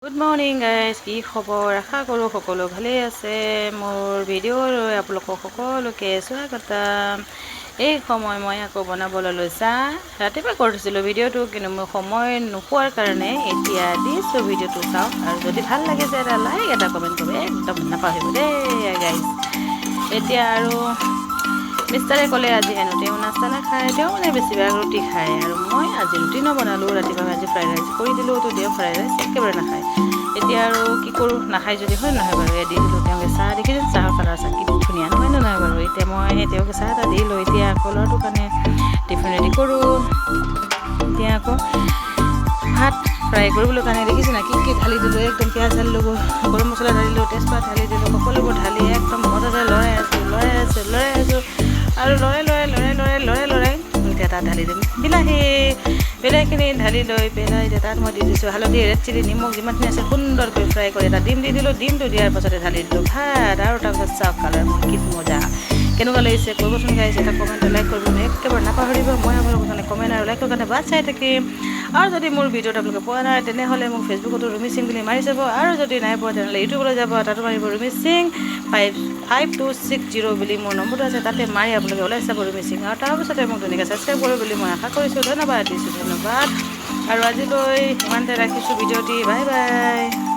Good morning guys, কি খবৰ? আশা কৰোঁ সকলো ভালেই আছে। মোৰ ভিডিঅ'লৈ আপোনালোকক সকলোকে স্বাগতম। এই সময় মই আকৌ বনাবলৈ লৈছা। ৰাতিপুৱা কৰিছিলোঁ ভিডিঅ'টো, কিন্তু মই সময় নোপোৱাৰ কাৰণে এতিয়া দিছোঁ। ভিডিঅ'টো চাওক আৰু যদি ভাল লাগিছে এটা লাইক এটা কমেণ্ট কৰিব একদম নাপাহৰিব দেই গাইজ। এতিয়া আৰু মিষ্টাৰে ক'লে আজি হেনো তেওঁ নাস্তা নাখায়, তেওঁ মানে বেছিভাগ ৰুটি খায়। আৰু মই আজি ৰুটি নবনালোঁ, ৰাতিপুৱা আজি ফ্ৰাইড ৰাইচ কৰি দিলোঁ, তো তেওঁ ফ্ৰাইড ৰাইচ একেবাৰে নাখায়। এতিয়া আৰু কি কৰোঁ, নাখায় যদি হয় নহয় বাৰু, দি দিলোঁ তেওঁকে চাহ। দেখিছোঁ চাহৰ কালাৰ চাহ কি ধুনীয়া নহয় নহয় বাৰু। এতিয়া মই তেওঁকে চাহ এটা দিলোঁ। এতিয়া আকৌ ল'ৰাটোৰ কাৰণে টিফিন ৰেডি কৰোঁ। এতিয়া আকৌ ভাত ফ্ৰাই কৰিবলৈ কাৰণে দেখিছোঁ না কি ঢালি দিলোঁ, একদম পিঁয়াজ ঢালিলোঁ, গৰম মছলা ঢালিলোঁ, তেজপাত ঢালি দিলোঁ, সকলোবোৰ ঢালি একদম মজাকৈ লৰাই আছোঁ আৰু লৰাই এতিয়া তাত ঢালি দিম বিলাহীখিনি ঢালি লৈ পেলাই এতিয়া তাত মই দি দিছোঁ হালধি, ৰেড চিলি, নিমখ যিমানখিনি আছে সুন্দৰকৈ ফ্ৰাই কৰি এটা ডিম দি দিলোঁ। ডিমটো দিয়াৰ পাছতে ঢালি দিলোঁ ভাত। আৰু তাৰপিছত চাওক কালাৰ মোৰ কি মজা, কেনেকুৱা লাগিছে ক'বচোন গাইজ। এটা কমেণ্ট লাইক কৰিব একেবাৰে নাপাহৰিব। মই আপোনালোকৰ কাৰণে কমেণ্ট আৰু লাইকৰ কাৰণে বাট চাই থাকিম। আৰু যদি মোৰ ভিডিঅ'ত আপোনালোকে পোৱা নাই তেনেহ'লে মোক ফেচবুকতো ৰুমি সিং বুলি মাৰি চাব। আৰু যদি নাই পোৱা তেনেহ'লে ইউটিউবলৈ যাব, তাতো মাৰিব ৰুমি সিং 5260 বুলি মোৰ নম্বৰটো আছে, তাতে মাৰি আপোনালোকে ওলাই চাব ৰুমি সিং। আৰু তাৰপিছতে মোক ধুনীয়াকৈ ছাবস্ক্ৰাইব কৰিব বুলি মই আশা কৰিছোঁ। ধন্যবাদ দিছোঁ, ধন্যবাদ। আৰু আজিলৈ ইমানতে ৰাখিছোঁ ভিডিঅ'টি। Bye bye.